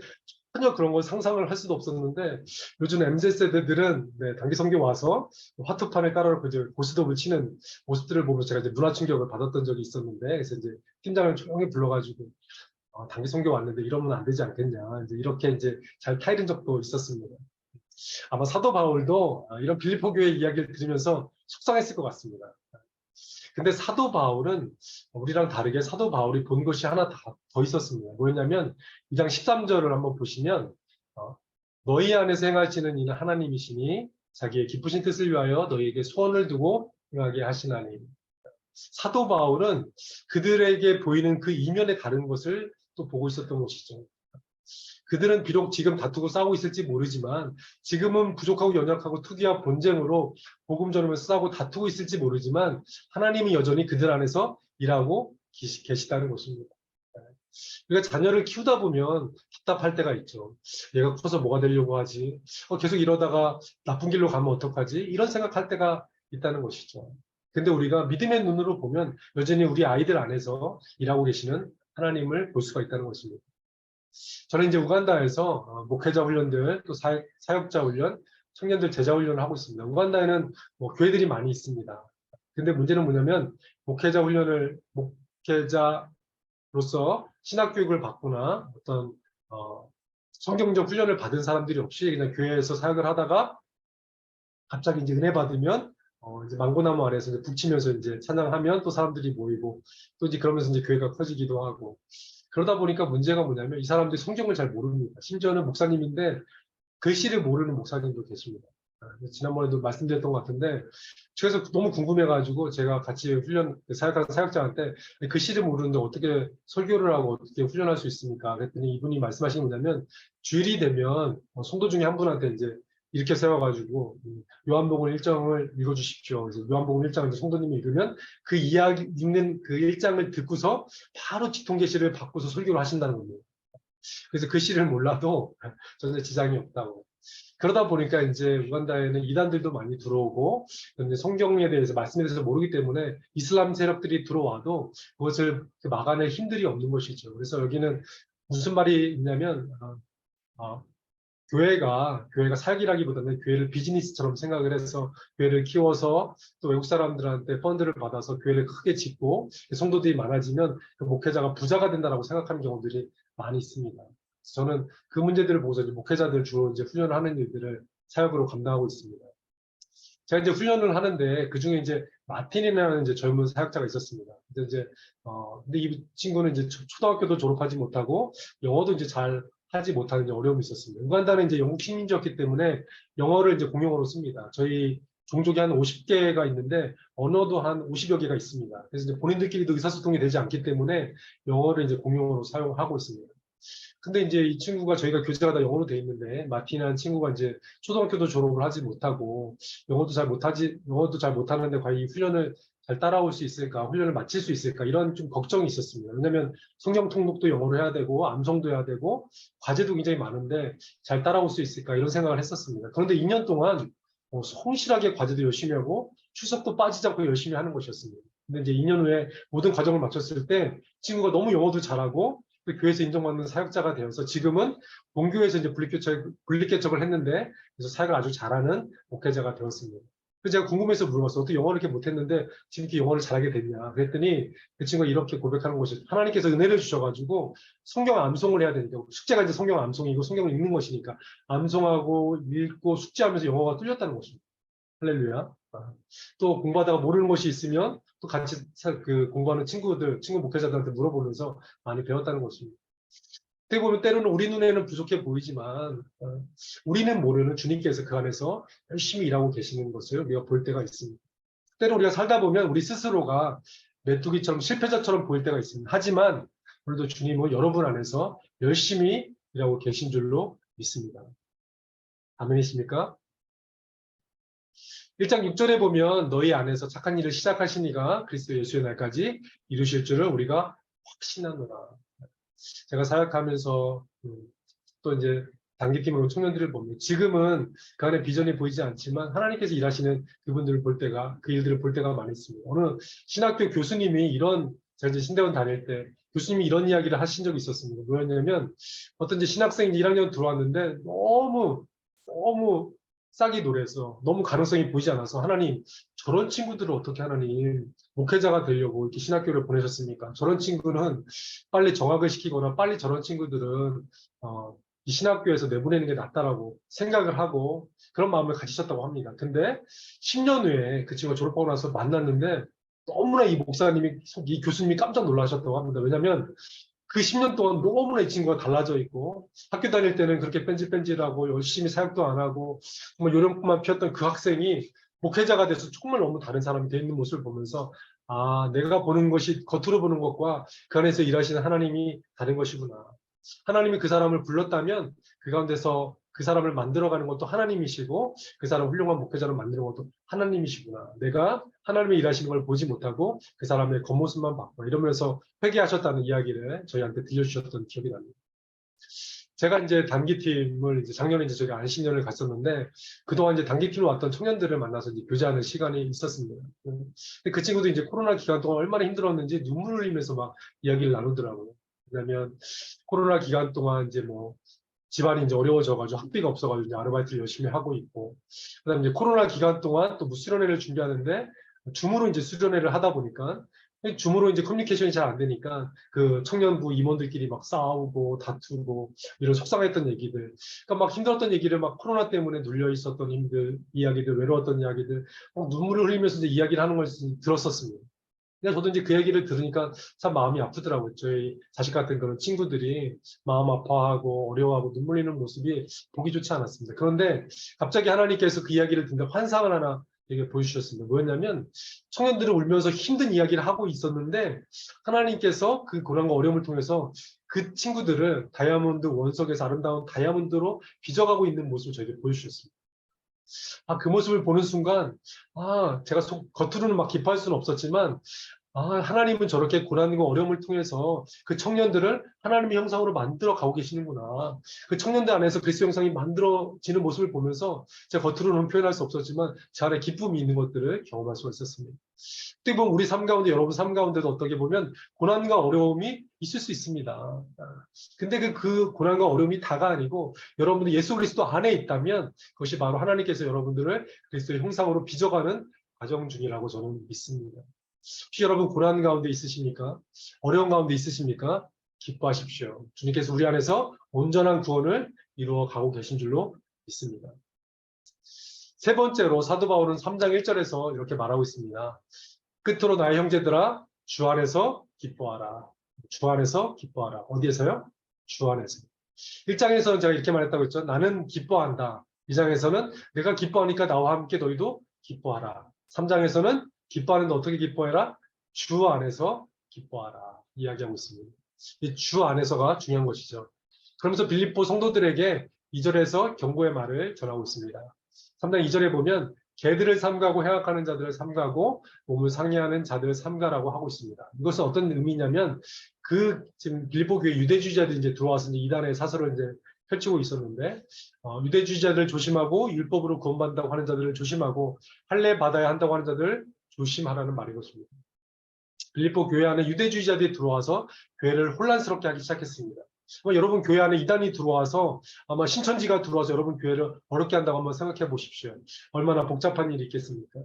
전혀 그런 걸 상상을 할 수도 없었는데 요즘 MZ세대들은 단기 선교 와서 화투판을 깔아놓고 이제 고스톱을 치는 모습들을 보면서 제가 이제 문화 충격을 받았던 적이 있었는데 그래서 이제 팀장을 조용히 불러가지고 단기 선교 왔는데 이러면 안 되지 않겠냐. 이제 이렇게 이제 잘 타이른 적도 있었습니다. 아마 사도 바울도 이런 빌립보 교회 이야기를 들으면서 속상했을 것 같습니다. 근데 사도 바울은 우리랑 다르게 사도 바울이 본 것이 하나 더 있었습니다. 뭐였냐면 2장 13절을 한번 보시면 너희 안에서 행하시는 이는 하나님이시니 자기의 기쁘신 뜻을 위하여 너희에게 소원을 두고 행하게 하시나니. 사도 바울은 그들에게 보이는 그 이면에 다른 것을 또 보고 있었던 것이죠. 그들은 비록 지금 다투고 싸우고 있을지 모르지만 지금은 부족하고 연약하고 투기와 본쟁으로 복음 전하면서 싸우고 다투고 있을지 모르지만 하나님이 여전히 그들 안에서 일하고 계시다는 것입니다. 우리가 자녀를 키우다 보면 답답할 때가 있죠. 얘가 커서 뭐가 되려고 하지? 계속 이러다가 나쁜 길로 가면 어떡하지? 이런 생각할 때가 있다는 것이죠. 근데 우리가 믿음의 눈으로 보면 여전히 우리 아이들 안에서 일하고 계시는 하나님을 볼 수가 있다는 것입니다. 저는 이제 우간다에서 목회자 훈련들, 또 사역자 훈련, 청년들 제자 훈련을 하고 있습니다. 우간다에는 뭐 교회들이 많이 있습니다. 근데 문제는 뭐냐면 목회자 훈련을 목회자로서 신학교육을 받거나 어떤 성경적 훈련을 받은 사람들이 없이 그냥 교회에서 사역을 하다가 갑자기 이제 은혜 받으면 이제 망고나무 아래에서 이제 북치면서 이제 찬양하면 또 사람들이 모이고 또 이제 그러면서 이제 교회가 커지기도 하고 그러다 보니까 문제가 뭐냐면 이 사람들이 성경을 잘 모릅니다. 심지어는 목사님인데 글씨를 모르는 목사님도 계십니다. 지난번에도 말씀드렸던 것 같은데 그래서 너무 궁금해가지고 제가 같이 훈련 사역하는 사역자한테 글씨를 모르는데 어떻게 설교를 하고 어떻게 훈련할 수 있습니까? 그랬더니 이분이 말씀하신 게 뭐냐면 주일이 되면 성도 중에 한 분한테 이제 이렇게 세워가지고 요한복음 1장을 읽어주십시오. 그래서 요한복음 1장을 성도님이 읽으면 그 이야기 읽는 그 1장을 듣고서 바로 지통계시를 받고서 설교를 하신다는 겁니다. 그래서 글씨를 몰라도 전혀 지장이 없다고. 그러다 보니까 이제 우간다에는 이단들도 많이 들어오고 성경에 대해서 말씀에 대해서 모르기 때문에 이슬람 세력들이 들어와도 그것을 막아낼 힘들이 없는 것이죠. 그래서 여기는 무슨 말이 있냐면 교회가 사역이라기보다는 교회를 비즈니스처럼 생각을 해서 교회를 키워서 또 외국 사람들한테 펀드를 받아서 교회를 크게 짓고 성도들이 많아지면 그 목회자가 부자가 된다라고 생각하는 경우들이 많이 있습니다. 저는 그 문제들을 보고서 이제 목회자들 주로 이제 훈련을 하는 일들을 사역으로 감당하고 있습니다. 제가 이제 훈련을 하는데 그 중에 이제 마틴이라는 이제 젊은 사역자가 있었습니다. 근데 이 친구는 이제 초등학교도 졸업하지 못하고 영어도 이제 잘 하지 못하는 어려움이 있었습니다. 우간다는 이제 영국 식민지였기 때문에 영어를 이제 공용어로 씁니다. 저희 종족이 한 50개가 있는데 언어도 한 50여 개가 있습니다. 그래서 이제 본인들끼리도 의사소통이 되지 않기 때문에 영어를 이제 공용어로 사용하고 있습니다. 근데 이제 이 친구가 저희가 교재가 다 영어로 돼 있는데 마틴이라는 친구가 이제 초등학교도 졸업을 하지 못하고 영어도 잘 못하는데 과연 이 훈련을 잘 따라올 수 있을까, 훈련을 마칠 수 있을까 이런 좀 걱정이 있었습니다. 왜냐하면 성경 통독도 영어로 해야 되고 암송도 해야 되고 과제도 굉장히 많은데 잘 따라올 수 있을까 이런 생각을 했었습니다. 그런데 2년 동안 성실하게 과제도 열심히 하고 출석도 빠지지 않고 열심히 하는 것이었습니다. 근데 이제 2년 후에 모든 과정을 마쳤을 때 친구가 너무 영어도 잘하고 그 교회에서 인정받는 사역자가 되어서 지금은 본교에서 이제 분리개척을 했는데 그래서 사역을 아주 잘하는 목회자가 되었습니다. 그래서 제가 궁금해서 물어봤어. 어떻게 영어를 이렇게 못했는데 지금 이렇게 영어를 잘하게 됐냐. 그랬더니 그 친구가 이렇게 고백하는 것이 하나님께서 은혜를 주셔가지고 성경 암송을 해야 되니까 숙제가 이제 성경 암송이고 성경을 읽는 것이니까 암송하고 읽고 숙제하면서 영어가 뚫렸다는 것입니다. 할렐루야. 또 공부하다가 모르는 것이 있으면 또 같이 그 공부하는 친구 목회자들한테 물어보면서 많이 배웠다는 것입니다. 어떻게 보면 때로는 우리 눈에는 부족해 보이지만 우리는 모르는 주님께서 그 안에서 열심히 일하고 계시는 것을 우리가 볼 때가 있습니다. 때로 우리가 살다 보면 우리 스스로가 메뚜기처럼 실패자처럼 보일 때가 있습니다. 하지만 오늘도 주님은 여러분 안에서 열심히 일하고 계신 줄로 믿습니다. 아멘이십니까? 1장 6절에 보면 너희 안에서 착한 일을 시작하시니가 그리스도 예수의 날까지 이루실 줄을 우리가 확신하노라. 제가 사역하면서 또 이제 단기팀으로 청년들을 보면 지금은 그 안에 비전이 보이지 않지만 하나님께서 일하시는 그분들을 볼 때가 그 일들을 볼 때가 많이 있습니다. 어느 신학교 교수님이 제가 이제 신대원 다닐 때 교수님이 이런 이야기를 하신 적이 있었습니다. 뭐였냐면 어떤 이제 신학생이 1학년 들어왔는데 너무 싹이 노래서 너무 가능성이 보이지 않아서 하나님 저런 친구들을 어떻게 하나님 목회자가 되려고 이렇게 신학교를 보내셨습니까? 저런 친구는 빨리 정학을 시키거나 빨리 저런 친구들은 이 신학교에서 내보내는 게 낫다라고 생각을 하고 그런 마음을 가지셨다고 합니다. 근데 10년 후에 그 친구가 졸업하고 나서 만났는데 너무나 이 교수님이 깜짝 놀라셨다고 합니다. 왜냐하면 그 10년 동안 너무나 이 친구가 달라져 있고 학교 다닐 때는 그렇게 뺀질뺀질하고 열심히 사역도 안 하고 정말 요령만 피웠던 그 학생이 목회자가 돼서 정말 너무 다른 사람이 되어 있는 모습을 보면서 내가 보는 것이 겉으로 보는 것과 그 안에서 일하시는 하나님이 다른 것이구나. 하나님이 그 사람을 불렀다면 그 가운데서 그 사람을 만들어가는 것도 하나님이시고 그 사람 훌륭한 목회자를 만드는 것도 하나님이시구나. 내가 하나님의 일하시는 걸 보지 못하고 그 사람의 겉모습만 봤고 이러면서 회개하셨다는 이야기를 저희한테 들려주셨던 기억이 납니다. 제가 이제 단기팀을 작년에 이제 저희 안식년을 갔었는데 그동안 이제 단기팀으로 왔던 청년들을 만나서 이제 교제하는 시간이 있었습니다. 근데 그 친구도 이제 코로나 기간 동안 얼마나 힘들었는지 눈물을 흘리면서 막 이야기를 나누더라고요. 왜냐면 코로나 기간 동안 이제 뭐 집안이 이제 어려워져가지고 학비가 없어가지고 이제 아르바이트를 열심히 하고 있고, 그다음에 이제 코로나 기간 동안 또 수련회를 준비하는데 줌으로 이제 수련회를 하다 보니까 줌으로 이제 커뮤니케이션이 잘 안 되니까 그 청년부 임원들끼리 막 싸우고 다투고 이런 속상했던 얘기들, 그러니까 막 힘들었던 얘기를 막 코로나 때문에 눌려 있었던 이야기들, 외로웠던 이야기들, 눈물을 흘리면서 이제 이야기를 하는 걸 들었었습니다. 근데 저도 이제 그 얘기를 들으니까 참 마음이 아프더라고요. 저희 자식 같은 그런 친구들이 마음 아파하고 어려워하고 눈물 흘리는 모습이 보기 좋지 않았습니다. 그런데 갑자기 하나님께서 그 이야기를 듣는데 환상을 하나 되게 보여주셨습니다. 뭐였냐면 청년들을 울면서 힘든 이야기를 하고 있었는데 하나님께서 그 고난과 어려움을 통해서 그 친구들을 다이아몬드 원석에서 아름다운 다이아몬드로 빚어가고 있는 모습을 저에게 보여주셨습니다. 그 모습을 보는 순간, 제가 겉으로는 막 기뻐할 수는 없었지만, 하나님은 저렇게 고난과 어려움을 통해서 그 청년들을 하나님의 형상으로 만들어 가고 계시는구나. 그 청년들 안에서 그리스도 형상이 만들어지는 모습을 보면서 제가 겉으로는 표현할 수 없었지만 제 안에 기쁨이 있는 것들을 경험할 수가 있었습니다. 어떻게 보면 우리 삶 가운데, 여러분 삶 가운데도 어떻게 보면 고난과 어려움이 있을 수 있습니다. 근데 그 고난과 어려움이 다가 아니고 여러분들 예수 그리스도 안에 있다면 그것이 바로 하나님께서 여러분들을 그리스도의 형상으로 빚어가는 과정 중이라고 저는 믿습니다. 혹시 여러분 고난 가운데 있으십니까? 어려운 가운데 있으십니까? 기뻐하십시오. 주님께서 우리 안에서 온전한 구원을 이루어 가고 계신 줄로 믿습니다. 세 번째로 사도 바울은 3장 1절에서 이렇게 말하고 있습니다. 끝으로 나의 형제들아 주 안에서 기뻐하라. 주 안에서 기뻐하라. 어디에서요? 주 안에서. 1장에서는 제가 이렇게 말했다고 했죠. 나는 기뻐한다. 2장에서는 내가 기뻐하니까 나와 함께 너희도 기뻐하라. 3장에서는 기뻐하는데 어떻게 기뻐해라? 주 안에서 기뻐하라. 이야기하고 있습니다. 이 주 안에서가 중요한 것이죠. 그러면서 빌립보 성도들에게 2절에서 경고의 말을 전하고 있습니다. 3장 2절에 보면 개들을 삼가고 해악하는 자들을 삼가고 몸을 상해하는 자들을 삼가라고 하고 있습니다. 이것은 어떤 의미냐면 지금 빌립보 교회 유대주의자들이 이제 들어와서 이제 이단의 사설을 이제 펼치고 있었는데 유대주의자들 조심하고 율법으로 구원받는다고 하는 자들을 조심하고 할례 받아야 한다고 하는 자들 조심하라는 말인 것입니다. 빌립보 교회 안에 유대주의자들이 들어와서 교회를 혼란스럽게 하기 시작했습니다. 여러분 교회 안에 이단이 들어와서 아마 신천지가 들어와서 여러분 교회를 어렵게 한다고 한번 생각해 보십시오. 얼마나 복잡한 일이 있겠습니까?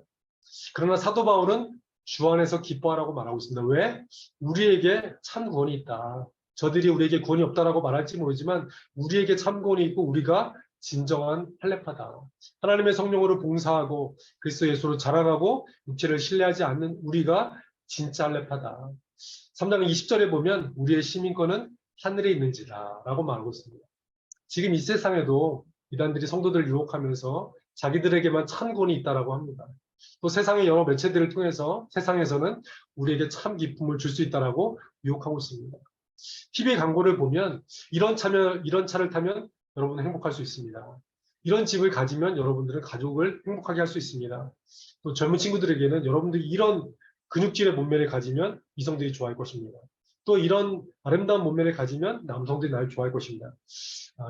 그러나 사도 바울은 주 안에서 기뻐하라고 말하고 있습니다. 왜? 우리에게 참 구원이 있다. 저들이 우리에게 구원이 없다라고 말할지 모르지만 우리에게 참 구원이 있고 우리가 진정한 할례파다. 하나님의 성령으로 봉사하고 그리스도 예수로 자라나고 육체를 신뢰하지 않는 우리가 진짜 할례파다. 3장 20절에 보면 우리의 시민권은 하늘에 있는지라 라고 말하고 있습니다. 지금 이 세상에도 이단들이 성도들을 유혹하면서 자기들에게만 참 구원이 있다라고 합니다. 또 세상의 여러 매체들을 통해서 세상에서는 우리에게 참 기쁨을 줄 수 있다라고 유혹하고 있습니다. TV 광고를 보면 이런 차를 타면 여러분은 행복할 수 있습니다. 이런 집을 가지면 여러분들은 가족을 행복하게 할 수 있습니다. 또 젊은 친구들에게는 여러분들이 이런 근육질의 몸매를 가지면 이성들이 좋아할 것입니다. 또 이런 아름다운 몸매를 가지면 남성들이 나를 좋아할 것입니다.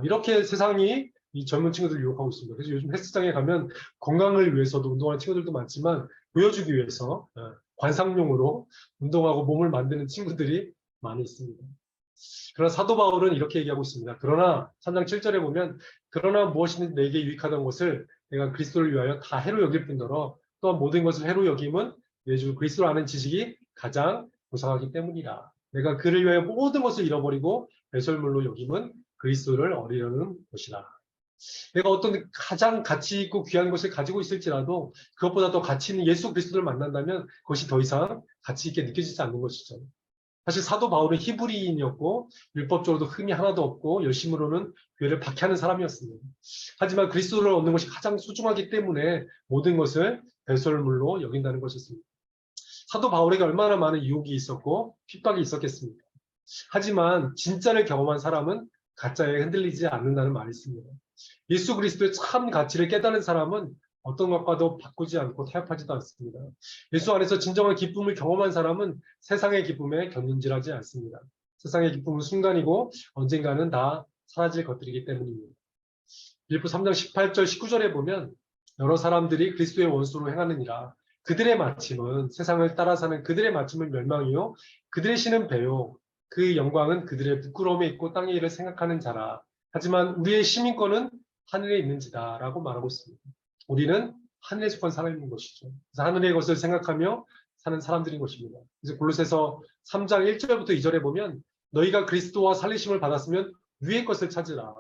이렇게 세상이 이 젊은 친구들을 유혹하고 있습니다. 그래서 요즘 헬스장에 가면 건강을 위해서도 운동하는 친구들도 많지만 보여주기 위해서 관상용으로 운동하고 몸을 만드는 친구들이 많이 있습니다. 그러나 사도 바울은 이렇게 얘기하고 있습니다. 그러나 3장 7절에 보면 그러나 무엇이든 내게 유익하던 것을 내가 그리스도를 위하여 다 해로 여길 뿐더러 또한 모든 것을 해로 여김은 내 주 그리스도를 아는 지식이 가장 고상하기 때문이라. 내가 그를 위하여 모든 것을 잃어버리고 배설물로 여김은 그리스도를 얻으려는 것이라. 내가 어떤 가장 가치 있고 귀한 것을 가지고 있을지라도 그것보다 더 가치 있는 예수 그리스도를 만난다면 그것이 더 이상 가치 있게 느껴지지 않는 것이죠. 사실 사도 바울은 히브리인이었고 율법적으로도 흠이 하나도 없고 열심으로는 교회를 박해하는 사람이었습니다. 하지만 그리스도를 얻는 것이 가장 소중하기 때문에 모든 것을 배설물로 여긴다는 것이었습니다. 사도 바울에게 얼마나 많은 유혹이 있었고 핍박이 있었겠습니까? 하지만 진짜를 경험한 사람은 가짜에 흔들리지 않는다는 말이 있습니다. 예수 그리스도의 참 가치를 깨달은 사람은 어떤 것과도 바꾸지 않고 타협하지도 않습니다. 예수 안에서 진정한 기쁨을 경험한 사람은 세상의 기쁨에 견눈질하지 않습니다. 세상의 기쁨은 순간이고 언젠가는 다 사라질 것들이기 때문입니다. 빌립보 3장 18절 19절에 보면 여러 사람들이 그리스도의 원수로 행하느니라. 그들의 마침은 세상을 따라 사는 그들의 마침은 멸망이요 그들의 신은 배요 그 영광은 그들의 부끄러움에 있고 땅의 일을 생각하는 자라. 하지만 우리의 시민권은 하늘에 있는지다 라고 말하고 있습니다. 우리는 하늘에 속한 사람인 것이죠. 그래서 하늘의 것을 생각하며 사는 사람들인 것입니다. 그래서 골로새서 3장 1절부터 2절에 보면 너희가 그리스도와 살리심을 받았으면 위의 것을 찾으라.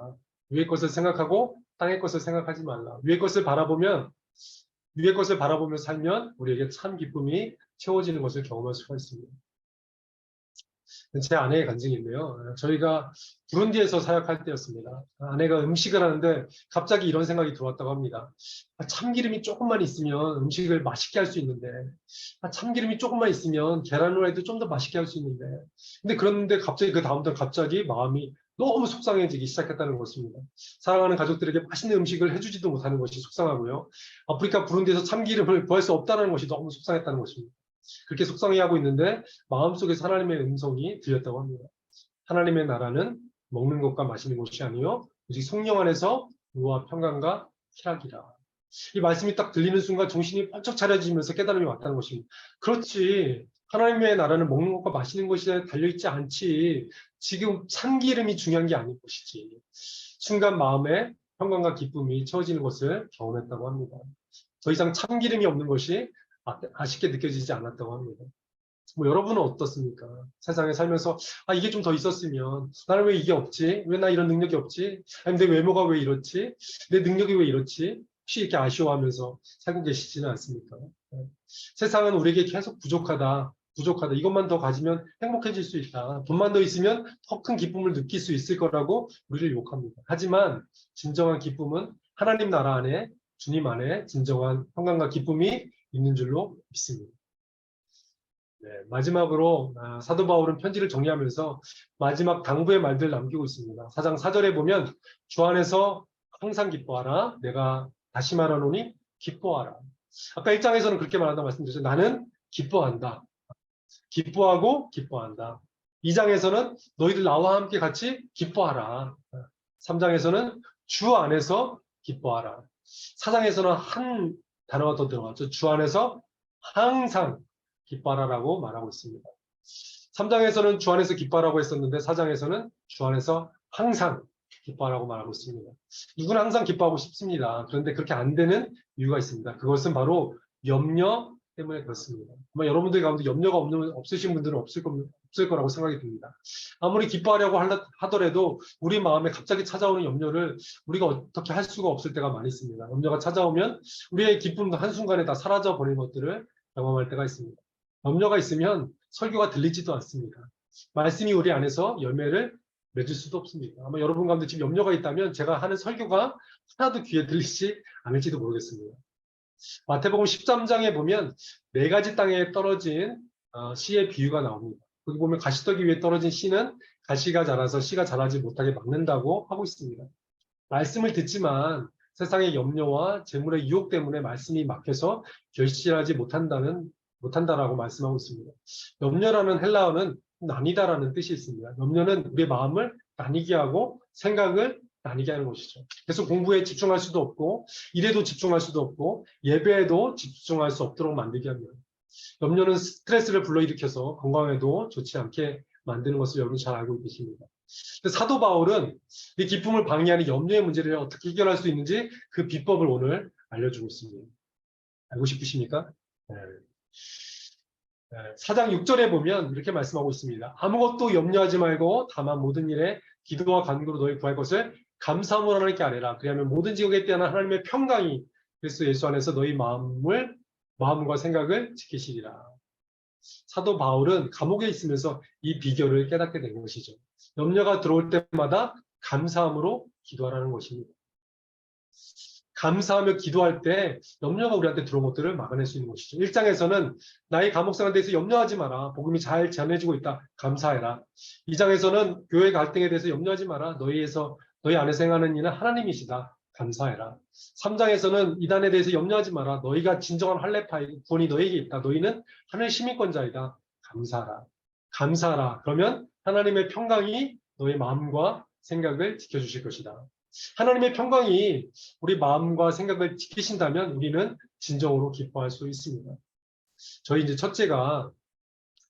위의 것을 생각하고 땅의 것을 생각하지 말라. 위의 것을 바라보며 살면 우리에게 참 기쁨이 채워지는 것을 경험할 수가 있습니다. 제 아내의 간증인데요. 저희가 부룬디에서 사역할 때였습니다. 아내가 음식을 하는데 갑자기 이런 생각이 들어왔다고 합니다. 참기름이 조금만 있으면 음식을 맛있게 할 수 있는데 참기름이 조금만 있으면 계란 후라이도 좀 더 맛있게 할 수 있는데 그런데 갑자기 그 다음부터 갑자기 마음이 너무 속상해지기 시작했다는 것입니다. 사랑하는 가족들에게 맛있는 음식을 해주지도 못하는 것이 속상하고요. 아프리카 부룬디에서 참기름을 구할 수 없다는 것이 너무 속상했다는 것입니다. 그렇게 속상해하고 있는데 마음속에서 하나님의 음성이 들렸다고 합니다. 하나님의 나라는 먹는 것과 마시는 것이 아니요 오직 성령 안에서 의와 평강과 희락이라. 이 말씀이 딱 들리는 순간 정신이 번쩍 차려지면서 깨달음이 왔다는 것입니다. 그렇지. 하나님의 나라는 먹는 것과 마시는 것에 달려있지 않지. 지금 참기름이 중요한 게 아닌 것이지. 순간 마음에 평강과 기쁨이 채워지는 것을 경험했다고 합니다. 더 이상 참기름이 없는 것이 아쉽게 느껴지지 않았다고 합니다. 여러분은 어떻습니까? 세상에 살면서 이게 좀 더 있었으면 나는 왜 이게 없지? 왜 나 이런 능력이 없지? 아니, 내 외모가 왜 이렇지? 내 능력이 왜 이렇지? 혹시 이렇게 아쉬워하면서 살고 계시지는 않습니까? 세상은 우리에게 계속 부족하다. 이것만 더 가지면 행복해질 수 있다. 돈만 더 있으면 더 큰 기쁨을 느낄 수 있을 거라고 우리를 욕합니다. 하지만 진정한 기쁨은 하나님 나라 안에 주님 안에 진정한 평강과 기쁨이 있는 줄로 믿습니다. 네, 마지막으로 사도 바울은 편지를 정리하면서 마지막 당부의 말들을 남기고 있습니다. 4장 4절에 보면 주 안에서 항상 기뻐하라. 내가 다시 말하노니 기뻐하라. 아까 1장에서는 그렇게 말한다고 말씀드렸죠. 나는 기뻐한다. 기뻐하고 기뻐한다. 2장에서는 너희들 나와 함께 같이 기뻐하라. 3장에서는 주 안에서 기뻐하라. 4장에서는 한 단어가 더 들어갔죠. 주 안에서 항상 기뻐하라라고 말하고 있습니다. 3장에서는 주 안에서 기뻐하라고 했었는데 4장에서는 주 안에서 항상 기뻐하라고 말하고 있습니다. 누구나 항상 기뻐하고 싶습니다. 그런데 그렇게 안 되는 이유가 있습니다. 그것은 바로 염려 때문에 그렇습니다. 아마 여러분들 가운데 염려가 없으신 분들은 없을 거라고 생각이 듭니다. 아무리 기뻐하려고 하더라도 우리 마음에 갑자기 찾아오는 염려를 우리가 어떻게 할 수가 없을 때가 많이 있습니다. 염려가 찾아오면 우리의 기쁨도 한순간에 다 사라져 버린 것들을 경험할 때가 있습니다. 염려가 있으면 설교가 들리지도 않습니다. 말씀이 우리 안에서 열매를 맺을 수도 없습니다. 아마 여러분 가운데 지금 염려가 있다면 제가 하는 설교가 하나도 귀에 들리지 않을지도 모르겠습니다. 마태복음 13장에 보면 4가지 땅에 떨어진 씨의 비유가 나옵니다. 거기 보면 가시떡이 위에 떨어진 씨는 가시가 자라서 씨가 자라지 못하게 막는다고 하고 있습니다. 말씀을 듣지만 세상의 염려와 재물의 유혹 때문에 말씀이 막혀서 결실하지 못한다라고 말씀하고 있습니다. 염려라는 헬라어는 나뉘다라는 뜻이 있습니다. 염려는 우리의 마음을 나뉘게 하고 생각을 나뉘게 하는 것이죠. 그래서 공부에 집중할 수도 없고 일에도 집중할 수도 없고 예배에도 집중할 수 없도록 만들게 합니다. 염려는 스트레스를 불러일으켜서 건강에도 좋지 않게 만드는 것을 여러분 잘 알고 계십니다. 사도 바울은 이 기쁨을 방해하는 염려의 문제를 어떻게 해결할 수 있는지 그 비법을 오늘 알려주고 있습니다. 알고 싶으십니까? 네. 4장 6절에 보면 이렇게 말씀하고 있습니다. 아무것도 염려하지 말고 다만 모든 일에 기도와 간구로 너희 구할 것을 감사함으로 하나님께 아뢰라. 그리하면 모든 지역에 대한 하나님의 평강이 그리스도 예수 안에서 너희 마음과 생각을 지키시리라. 사도 바울은 감옥에 있으면서 이 비결을 깨닫게 된 것이죠. 염려가 들어올 때마다 감사함으로 기도하라는 것입니다. 감사하며 기도할 때 염려가 우리한테 들어온 것들을 막아낼 수 있는 것이죠. 1장에서는 나의 감옥생활에 대해서 염려하지 마라. 복음이 잘 전해지고 있다. 감사해라. 2장에서는 교회 갈등에 대해서 염려하지 마라. 너희 안에서 행하는 이는 하나님이시다. 감사해라. 3장에서는 이단에 대해서 염려하지 마라. 너희가 진정한 할례파이고 구원이 너희에게 있다. 너희는 하늘 시민권자이다. 감사하라. 감사하라. 그러면 하나님의 평강이 너희 마음과 생각을 지켜주실 것이다. 하나님의 평강이 우리 마음과 생각을 지키신다면 우리는 진정으로 기뻐할 수 있습니다. 저희 이제 첫째가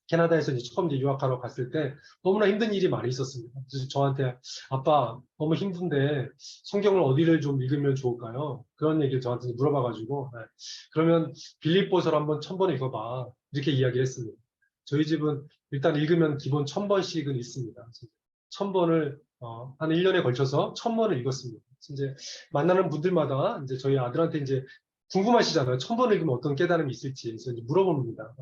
캐나다에서 이제 처음 유학하러 갔을 때 너무나 힘든 일이 많이 있었습니다. 그래서 저한테 아빠 너무 힘든데 성경을 어디를 좀 읽으면 좋을까요? 그런 얘기를 저한테 물어봐가지고 그러면 빌립보서를 한번 1000번 읽어봐 이렇게 이야기를 했습니다. 저희 집은 일단 읽으면 기본 1000번씩은 있습니다. 1000번을 한 1년에 걸쳐서 1000번을 읽었습니다. 이제 만나는 분들마다 이제 저희 아들한테 이제 궁금하시잖아요. 1000번 읽으면 어떤 깨달음이 있을지. 그래서 이제 물어봅니다.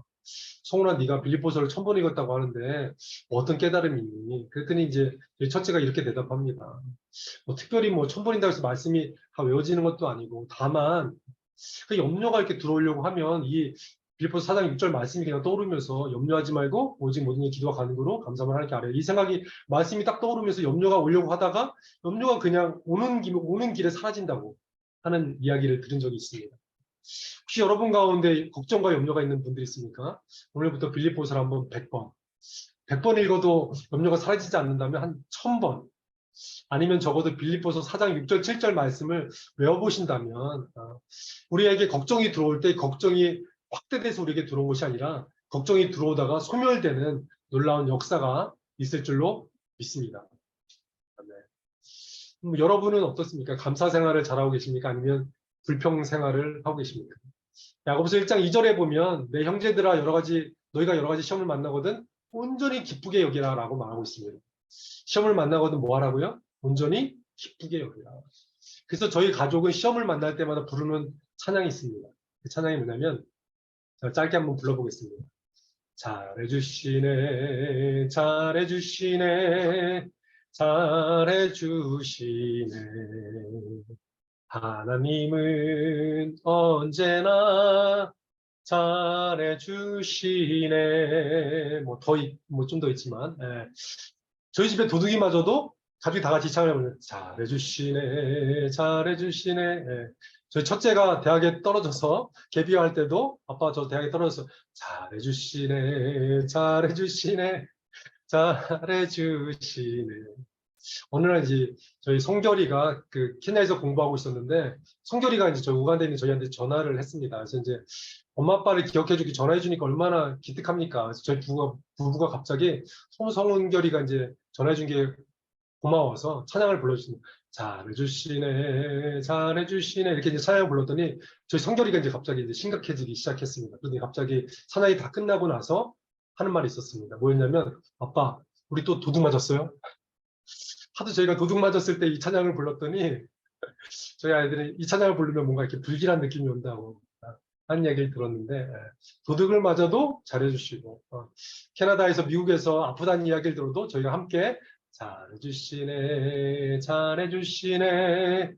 성훈아, 네가 빌립보서를 1000번 읽었다고 하는데 어떤 깨달음이 있니? 그랬더니 이제 첫째가 이렇게 대답합니다. 특별히 1000번이라고 해서 말씀이 다 외워지는 것도 아니고 다만 그 염려가 이렇게 들어오려고 하면 이 빌립보서 4장 6절 말씀이 그냥 떠오르면서 염려하지 말고 오직 모든 일 기도와 간구로 감사함을 하나님께 아뢰라. 이 생각이 말씀이 딱 떠오르면서 염려가 오려고 하다가 염려가 그냥 오는 길에 사라진다고 하는 이야기를 들은 적이 있습니다. 혹시 여러분 가운데 걱정과 염려가 있는 분들이 있습니까? 오늘부터 빌립보서를 한번 100번 읽어도 염려가 사라지지 않는다면 한 1000번 아니면 적어도 빌립보서 4장 6절 7절 말씀을 외워보신다면 우리에게 걱정이 들어올 때 걱정이 확대돼서 우리에게 들어온 것이 아니라 걱정이 들어오다가 소멸되는 놀라운 역사가 있을 줄로 믿습니다. 네. 여러분은 어떻습니까? 감사 생활을 잘하고 계십니까? 아니면 불평 생활을 하고 계십니까? 야고보서 1장 2절에 보면 내 형제들아 너희가 여러 가지 시험을 만나거든 온전히 기쁘게 여기라 라고 말하고 있습니다. 시험을 만나거든 뭐 하라고요? 온전히 기쁘게 여기라. 그래서 저희 가족은 시험을 만날 때마다 부르는 찬양이 있습니다. 그 찬양이 뭐냐면 제가 짧게 한번 불러보겠습니다. 잘해주시네 잘해주시네 잘해주시네 하나님은 언제나 잘해주시네. 좀 더 있지만, 저희 집에 도둑이마저도 가족이 다 같이 찬양을 잘해주시네, 잘해주시네. 저희 첫째가 대학에 떨어져서 개비할 때도 아빠 저 대학에 떨어져서 잘해주시네, 잘해주시네, 잘해주시네. 어느 날 이제 저희 성결이가 그 케냐에서 공부하고 있었는데 성결이가 이제 저 우간다에 있는 저희한테 전화를 했습니다. 그래서 이제 엄마 아빠를 기억해주기 전화해주니까 얼마나 기특합니까? 그래서 저희 부부가 갑자기 성결이가 이제 전화해준 게 고마워서 찬양을 불러주시는 잘해주시네 잘해주시네 이렇게 이제 찬양을 불렀더니 저희 성결이가 이제 갑자기 이제 심각해지기 시작했습니다. 그런데 갑자기 찬양이 다 끝나고 나서 하는 말이 있었습니다. 뭐였냐면 아빠 우리 또 도둑 맞았어요? 하도 저희가 도둑 맞았을 때 이 찬양을 불렀더니 저희 아이들이 이 찬양을 부르면 뭔가 이렇게 불길한 느낌이 온다고 하는 얘기를 들었는데 도둑을 맞아도 잘해주시고 캐나다에서 미국에서 아프다는 이야기를 들어도 저희가 함께 잘해주시네 잘해주시네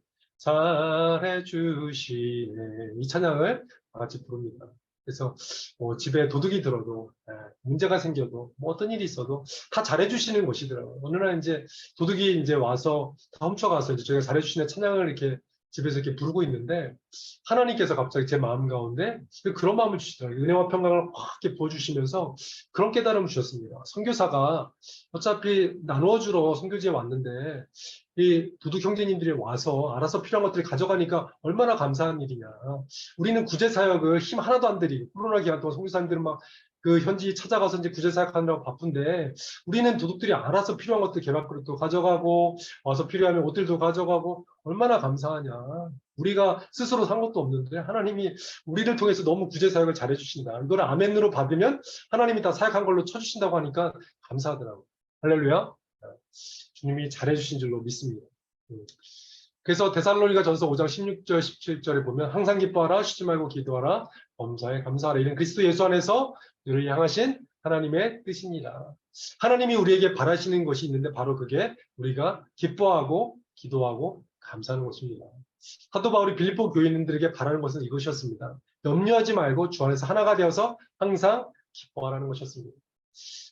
잘해주시네 이 찬양을 다 같이 부릅니다. 그래서 집에 도둑이 들어도 문제가 생겨도 뭐 어떤 일이 있어도 다 잘해주시는 곳이더라고요. 어느 날 이제 도둑이 이제 와서 다 훔쳐가서 이제 저희가 잘해주시는 찬양을 이렇게 집에서 이렇게 부르고 있는데 하나님께서 갑자기 제 마음 가운데 그런 마음을 주시더라고요. 은혜와 평강을 확 이렇게 부어주시면서 그런 깨달음을 주셨습니다. 선교사가 어차피 나누어주러 선교지에 왔는데 이 도둑 형제님들이 와서 알아서 필요한 것들을 가져가니까 얼마나 감사한 일이냐. 우리는 구제사역을 힘 하나도 안 들이고 코로나 기간 동안 선교사님들은 막 그 현지 찾아가서 이제 구제사역 하느라고 바쁜데 우리는 도둑들이 알아서 필요한 것들 개밥그릇도 가져가고 와서 필요하면 옷들도 가져가고 얼마나 감사하냐. 우리가 스스로 산 것도 없는데 하나님이 우리를 통해서 너무 구제사역을 잘해주신다. 이걸 아멘으로 받으면 하나님이 다 사역한 걸로 쳐주신다고 하니까 감사하더라고요. 할렐루야. 주님이 잘해주신 줄로 믿습니다. 그래서 데살로니가 전서 5장 16절 17절에 보면 항상 기뻐하라 쉬지 말고 기도하라 범사에 감사하라 이런 그리스도 예수 안에서 우리를 향하신 하나님의 뜻입니다. 하나님이 우리에게 바라시는 것이 있는데 바로 그게 우리가 기뻐하고 기도하고 감사하는 것입니다. 사도 바울이 빌립보 교인들에게 바라는 것은 이것이었습니다. 염려하지 말고 주 안에서 하나가 되어서 항상 기뻐하라는 것이었습니다.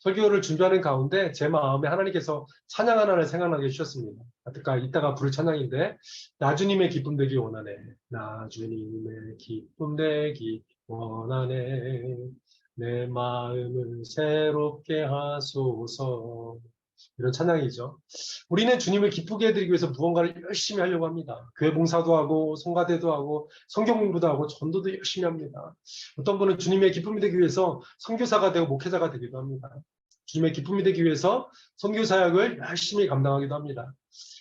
설교를 준비하는 가운데 제 마음에 하나님께서 찬양 하나를 생각나게 해주셨습니다. 이따가 부를 찬양인데 나주님의 기쁨 되기 원하네. 나주님의 기쁨 되기 원하네. 내 마음을 새롭게 하소서. 이런 찬양이죠. 우리는 주님을 기쁘게 해드리기 위해서 무언가를 열심히 하려고 합니다. 교회 봉사도 하고 성가대도 하고 성경 공부도 하고 전도도 열심히 합니다. 어떤 분은 주님의 기쁨이 되기 위해서 선교사가 되고 목회자가 되기도 합니다. 주님의 기쁨이 되기 위해서 선교사역을 열심히 감당하기도 합니다.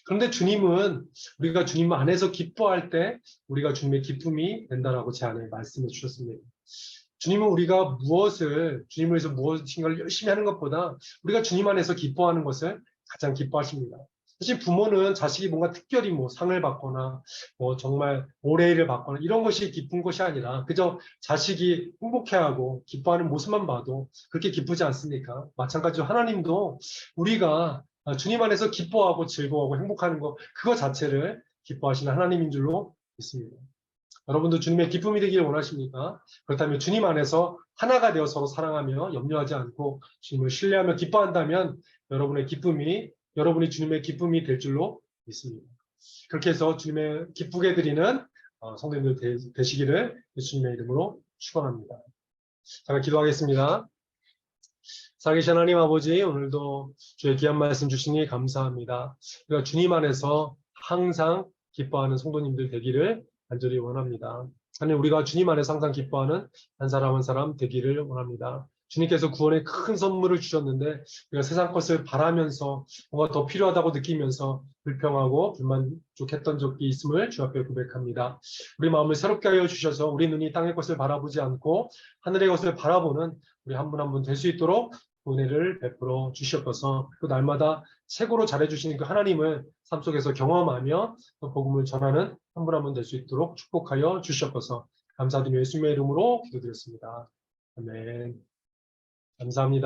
그런데 주님은 우리가 주님 안에서 기뻐할 때 우리가 주님의 기쁨이 된다라고 제 안에 말씀해 주셨습니다. 주님은 우리가 주님을 위해서 무엇인가를 열심히 하는 것보다 우리가 주님 안에서 기뻐하는 것을 가장 기뻐하십니다. 사실 부모는 자식이 뭔가 특별히 뭐 상을 받거나 뭐 정말 올해일을 받거나 이런 것이 기쁜 것이 아니라 그저 자식이 행복해하고 기뻐하는 모습만 봐도 그렇게 기쁘지 않습니까? 마찬가지로 하나님도 우리가 주님 안에서 기뻐하고 즐거워하고 행복하는 것 그거 자체를 기뻐하시는 하나님인 줄로 믿습니다. 여러분도 주님의 기쁨이 되기를 원하십니까? 그렇다면 주님 안에서 하나가 되어 서로 사랑하며 염려하지 않고 주님을 신뢰하며 기뻐한다면 여러분이 주님의 기쁨이 될 줄로 믿습니다. 그렇게 해서 주님의 기쁘게 드리는 성도님들 되시기를 예수님의 이름으로 축원합니다. 제가 기도하겠습니다. 살아계신 하나님 아버지, 오늘도 주의 귀한 말씀 주시니 감사합니다. 우리가 주님 안에서 항상 기뻐하는 성도님들 되기를 간절히 원합니다. 하나님, 우리가 주님 안에서 항상 기뻐하는 한 사람 한 사람 되기를 원합니다. 주님께서 구원의 큰 선물을 주셨는데 우리가 세상 것을 바라면서 뭔가 더 필요하다고 느끼면서 불평하고 불만족했던 적이 있음을 주 앞에 고백합니다. 우리 마음을 새롭게 하여 주셔서 우리 눈이 땅의 것을 바라보지 않고 하늘의 것을 바라보는 우리 한 분 한 분 될 수 있도록 은혜를 베풀어 주시옵소서. 또 날마다 최고로 잘해주시는 그 하나님을 삶 속에서 경험하며 또 복음을 전하는 한 분 한 분 될 수 있도록 축복하여 주시옵소서. 감사드리며 예수님의 이름으로 기도드렸습니다. 아멘. 감사합니다.